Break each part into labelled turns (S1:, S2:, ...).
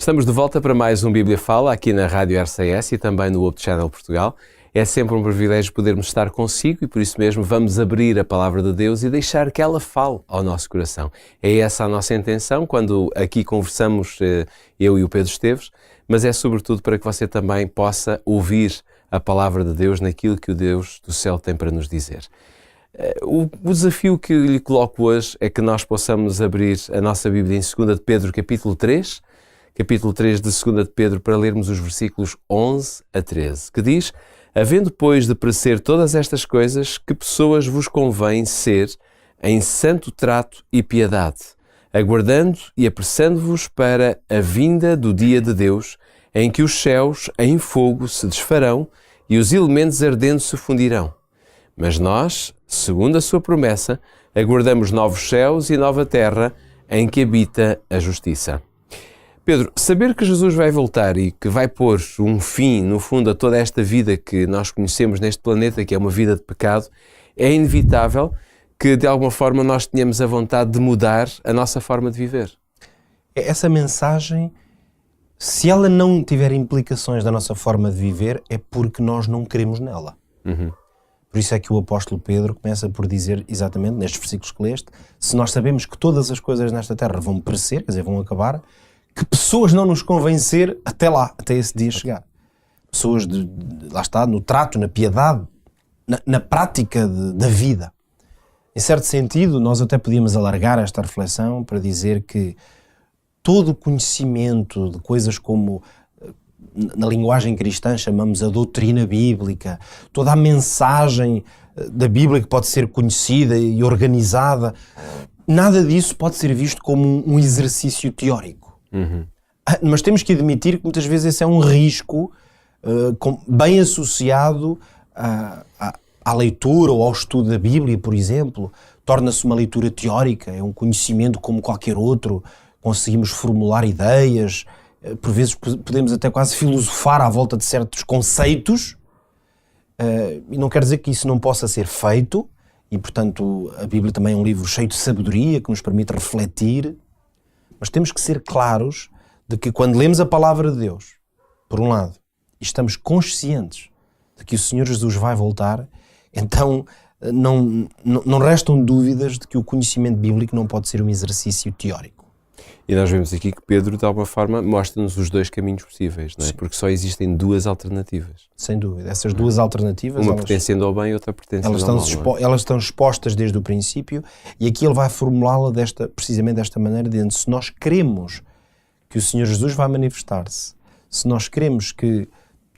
S1: Estamos de volta para mais um Bíblia Fala, aqui na Rádio RCS e também no Hope Channel Portugal. É sempre um privilégio podermos estar consigo e por isso mesmo vamos abrir a Palavra de Deus e deixar que ela fale ao nosso coração. É essa a nossa intenção quando aqui conversamos, eu e o Pedro Esteves, mas é sobretudo para que você também possa ouvir a Palavra de Deus naquilo que o Deus do céu tem para nos dizer. O desafio que lhe coloco hoje é que nós possamos abrir a nossa Bíblia em 2 de Pedro, capítulo 3 de 2 de Pedro, para lermos os versículos 11 a 13, que diz: havendo, pois, de parecer todas estas coisas, que pessoas vos convém ser em santo trato e piedade, aguardando e apressando-vos para a vinda do dia de Deus, em que os céus em fogo se desfarão e os elementos ardentes se fundirão. Mas nós, segundo a sua promessa, aguardamos novos céus e nova terra em que habita a justiça. Pedro, saber que Jesus vai voltar e que vai pôr um fim, no fundo, a toda esta vida que nós conhecemos neste planeta, que é uma vida de pecado, é inevitável que, de alguma forma, nós tenhamos a vontade de mudar a nossa forma de viver.
S2: Essa mensagem, se ela não tiver implicações da nossa forma de viver, é porque nós não queremos nela. Por isso é que o apóstolo Pedro começa por dizer, exatamente nestes versículos que leste, se nós sabemos que todas as coisas nesta terra vão perecer, quer dizer, vão acabar, que pessoas não nos convencer até lá, até esse dia chegar. Pessoas, lá está, no trato, na piedade, na prática da vida. Em certo sentido, nós até podíamos alargar esta reflexão para dizer que todo o conhecimento de coisas como, na linguagem cristã, chamamos a doutrina bíblica, toda a mensagem da Bíblia que pode ser conhecida e organizada, nada disso pode ser visto como um exercício teórico. Mas temos que admitir que muitas vezes esse é um risco bem associado à leitura ou ao estudo da Bíblia, por exemplo. Torna-se uma leitura teórica, é um conhecimento como qualquer outro, conseguimos formular ideias, por vezes podemos até quase filosofar à volta de certos conceitos, e não quer dizer que isso não possa ser feito, e portanto a Bíblia também é um livro cheio de sabedoria que nos permite refletir. Mas temos que ser claros de que quando lemos a palavra de Deus, por um lado, e estamos conscientes de que o Senhor Jesus vai voltar, então não restam dúvidas de que o conhecimento bíblico não pode ser um exercício teórico.
S1: E nós vemos aqui que Pedro, de alguma forma, mostra-nos os dois caminhos possíveis, não é? Porque só existem duas alternativas.
S2: Sem dúvida. Essas duas alternativas...
S1: Uma pertencendo ao bem e outra pertencendo ao mal.
S2: Elas estão expostas desde o princípio e aqui ele vai formulá-la precisamente desta maneira, dizendo: se nós queremos que o Senhor Jesus vai manifestar-se, se nós queremos que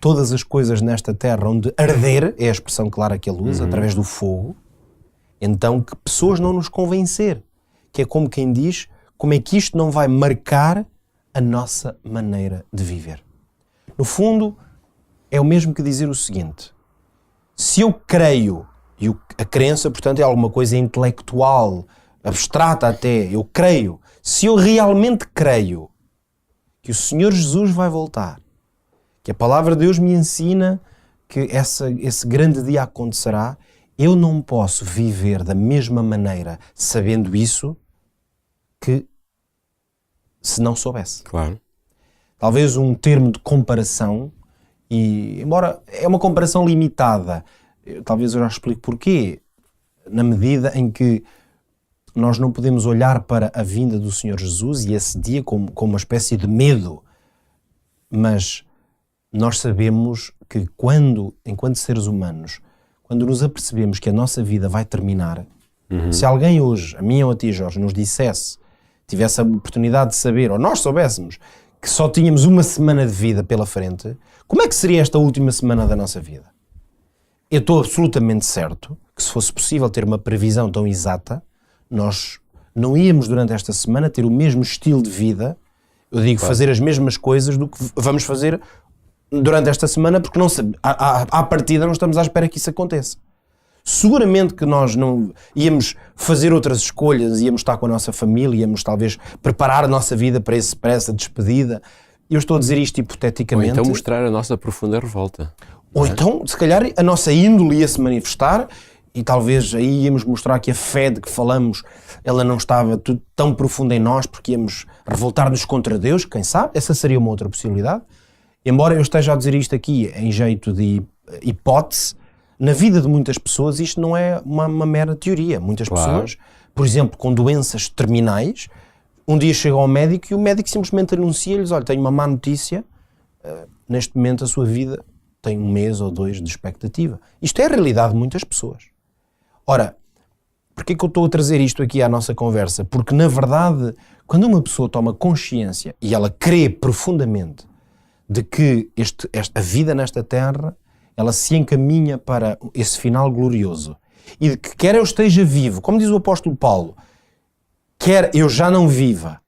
S2: todas as coisas nesta terra onde arder, é a expressão clara que ele usa, através do fogo, então que pessoas não nos convencer, que é como quem diz... Como é que isto não vai marcar a nossa maneira de viver? No fundo, é o mesmo que dizer o seguinte: se eu creio, e a crença, portanto, é alguma coisa intelectual, abstrata até, eu creio, se eu realmente creio que o Senhor Jesus vai voltar, que a palavra de Deus me ensina que esse grande dia acontecerá, eu não posso viver da mesma maneira, sabendo isso, que se não soubesse.
S1: Claro.
S2: Talvez um termo de comparação, e embora é uma comparação limitada, talvez eu já explique porquê, na medida em que nós não podemos olhar para a vinda do Senhor Jesus e esse dia como uma espécie de medo, mas nós sabemos que enquanto seres humanos, quando nos apercebemos que a nossa vida vai terminar, se alguém hoje, a mim ou a ti, Jorge, nos tivesse a oportunidade de saber, ou nós soubéssemos, que só tínhamos uma semana de vida pela frente, como é que seria esta última semana da nossa vida? Eu estou absolutamente certo que, se fosse possível ter uma previsão tão exata, nós não íamos durante esta semana ter o mesmo estilo de vida, eu digo, fazer as mesmas coisas do que vamos fazer durante esta semana, porque à partida não estamos à espera que isso aconteça. Seguramente que nós não íamos fazer outras escolhas, íamos estar com a nossa família, íamos talvez preparar a nossa vida para essa despedida. Eu estou a dizer isto hipoteticamente.
S1: Ou então mostrar a nossa profunda revolta.
S2: Ou então, se calhar, a nossa índole ia se manifestar e talvez aí íamos mostrar que a fé de que falamos, ela não estava tudo tão profunda em nós, porque íamos revoltar-nos contra Deus, quem sabe? Essa seria uma outra possibilidade. Embora eu esteja a dizer isto aqui em jeito de hipótese, na vida de muitas pessoas isto não é uma mera teoria. Muitas pessoas, por exemplo, com doenças terminais, um dia chegam ao médico e o médico simplesmente anuncia-lhes: olha, tenho uma má notícia, neste momento a sua vida tem 1 mês ou 2 de expectativa. Isto é a realidade de muitas pessoas. Ora, porquê que eu estou a trazer isto aqui à nossa conversa? Porque, na verdade, quando uma pessoa toma consciência e ela crê profundamente de que a vida nesta terra, ela se encaminha para esse final glorioso, e de que quer eu esteja vivo, como diz o apóstolo Paulo, quer eu já não viva,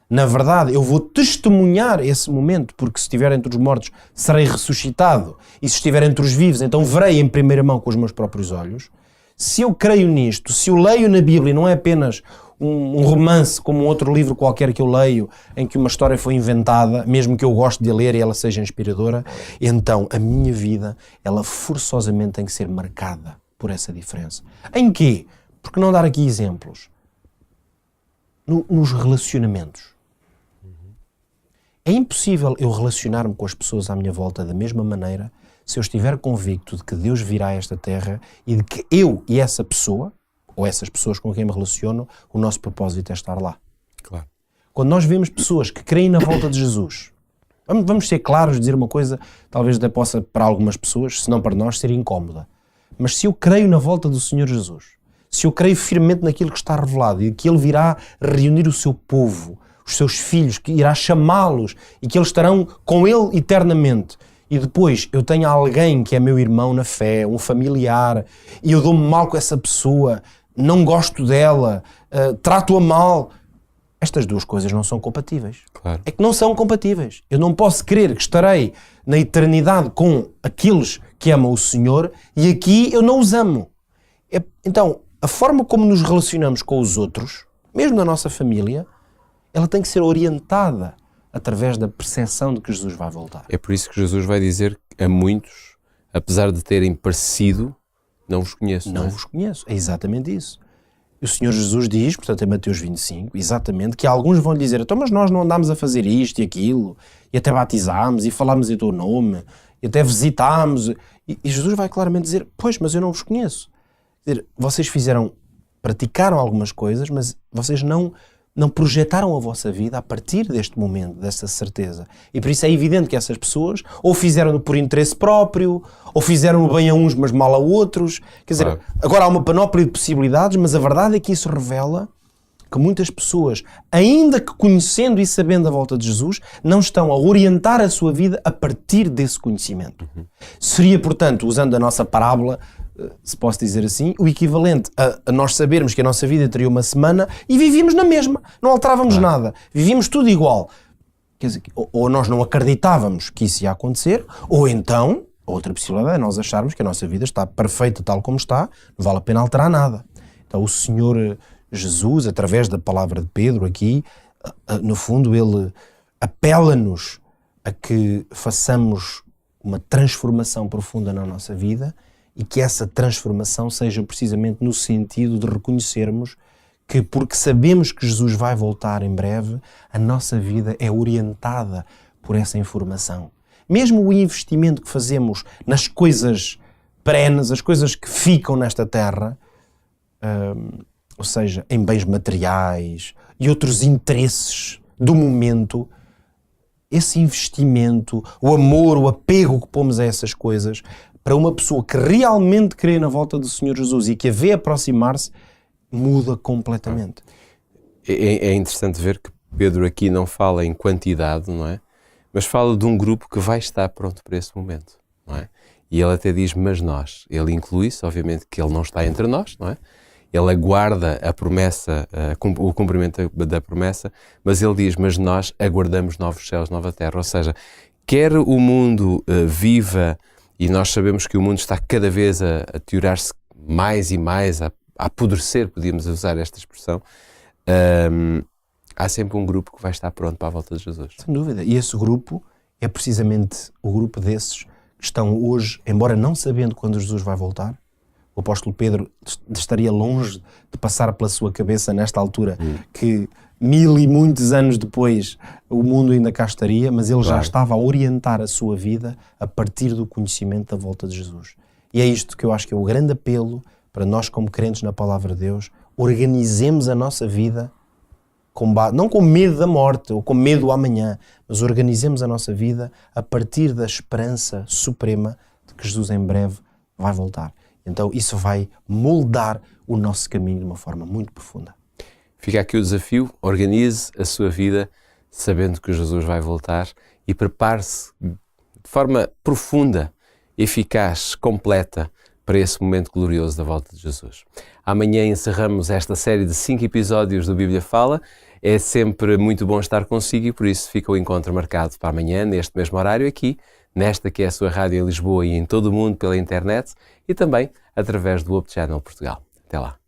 S2: na verdade eu vou testemunhar esse momento, porque se estiver entre os mortos serei ressuscitado, e se estiver entre os vivos então verei em primeira mão com os meus próprios olhos. Se eu creio nisto, se eu leio na Bíblia, não é apenas um romance como um outro livro qualquer que eu leio, em que uma história foi inventada, mesmo que eu goste de ler e ela seja inspiradora, então a minha vida, ela forçosamente tem que ser marcada por essa diferença. Em quê? Porque não dar aqui exemplos? Nos relacionamentos. É impossível eu relacionar-me com as pessoas à minha volta da mesma maneira se eu estiver convicto de que Deus virá a esta terra e de que eu e essa pessoa, ou essas pessoas com quem me relaciono, o nosso propósito é estar lá.
S1: Claro.
S2: Quando nós vemos pessoas que creem na volta de Jesus, vamos ser claros, dizer uma coisa, talvez até possa para algumas pessoas, se não para nós, ser incómoda. Mas se eu creio na volta do Senhor Jesus, se eu creio firmemente naquilo que está revelado e que Ele virá reunir o seu povo, os seus filhos, que irá chamá-los e que eles estarão com Ele eternamente, e depois eu tenho alguém que é meu irmão na fé, um familiar, e eu dou-me mal com essa pessoa, não gosto dela, trato-a mal, estas duas coisas não são compatíveis.
S1: Claro.
S2: É que não são compatíveis. Eu não posso crer que estarei na eternidade com aqueles que amam o Senhor e aqui eu não os amo. Então, a forma como nos relacionamos com os outros, mesmo na nossa família, ela tem que ser orientada através da percepção de que Jesus vai voltar.
S1: É por isso que Jesus vai dizer a muitos, apesar de terem parecido, não vos conheço.
S2: Não vos conheço. É exatamente isso. E o Senhor Jesus diz, portanto, em Mateus 25, exatamente, que alguns vão lhe dizer: então, mas nós não andámos a fazer isto e aquilo, e até batizámos, e falámos em teu nome, e até visitámos. E Jesus vai claramente dizer: pois, mas eu não vos conheço. Quer dizer, vocês praticaram algumas coisas, mas vocês não projetaram a vossa vida a partir deste momento, desta certeza. E por isso é evidente que essas pessoas ou fizeram-no por interesse próprio, ou fizeram-no bem a uns, mas mal a outros. Quer dizer, agora há uma panóplia de possibilidades, mas a verdade é que isso revela que muitas pessoas, ainda que conhecendo e sabendo a volta de Jesus, não estão a orientar a sua vida a partir desse conhecimento. Seria, portanto, usando a nossa parábola, se posso dizer assim, o equivalente a nós sabermos que a nossa vida teria uma semana e vivíamos na mesma, não alterávamos nada, vivíamos tudo igual. Quer dizer, ou nós não acreditávamos que isso ia acontecer, ou então, outra possibilidade é nós acharmos que a nossa vida está perfeita tal como está, não vale a pena alterar nada. Então o Senhor Jesus, através da palavra de Pedro aqui, no fundo ele apela-nos a que façamos uma transformação profunda na nossa vida, e que essa transformação seja precisamente no sentido de reconhecermos que, porque sabemos que Jesus vai voltar em breve, a nossa vida é orientada por essa informação. Mesmo o investimento que fazemos nas coisas perenes, as coisas que ficam nesta terra, ou seja, em bens materiais e outros interesses do momento, esse investimento, o amor, o apego que pomos a essas coisas, para uma pessoa que realmente crê na volta do Senhor Jesus e que a vê aproximar-se, muda completamente.
S1: É interessante ver que Pedro aqui não fala em quantidade, não é? Mas fala de um grupo que vai estar pronto para esse momento, não é? E ele até diz, mas nós. Ele inclui-se, obviamente que ele não está entre nós, não é? Ele aguarda a promessa, o cumprimento da promessa, mas ele diz, mas nós aguardamos novos céus, nova terra. Ou seja, quer o mundo viva, e nós sabemos que o mundo está cada vez a deteriorar-se mais e mais, a apodrecer, podíamos usar esta expressão, há sempre um grupo que vai estar pronto para a volta de Jesus.
S2: Sem dúvida. E esse grupo é precisamente o grupo desses que estão hoje, embora não sabendo quando Jesus vai voltar, O apóstolo Pedro estaria longe de passar pela sua cabeça nesta altura que 1000 e muitos anos depois o mundo ainda cá estaria, mas ele já estava a orientar a sua vida a partir do conhecimento da volta de Jesus. E é isto que eu acho que é o grande apelo para nós como crentes na palavra de Deus. Organizemos a nossa vida não com medo da morte ou com medo do amanhã, mas organizemos a nossa vida a partir da esperança suprema de que Jesus em breve vai voltar. Então isso vai moldar o nosso caminho de uma forma muito profunda.
S1: Fica aqui o desafio: organize a sua vida sabendo que Jesus vai voltar e prepare-se de forma profunda, eficaz, completa para esse momento glorioso da volta de Jesus. Amanhã encerramos esta série de 5 episódios do Bíblia Fala. É sempre muito bom estar consigo e por isso fica o encontro marcado para amanhã, neste mesmo horário aqui, nesta que é a sua rádio em Lisboa e em todo o mundo pela internet e também através do Hope Channel Portugal. Até lá.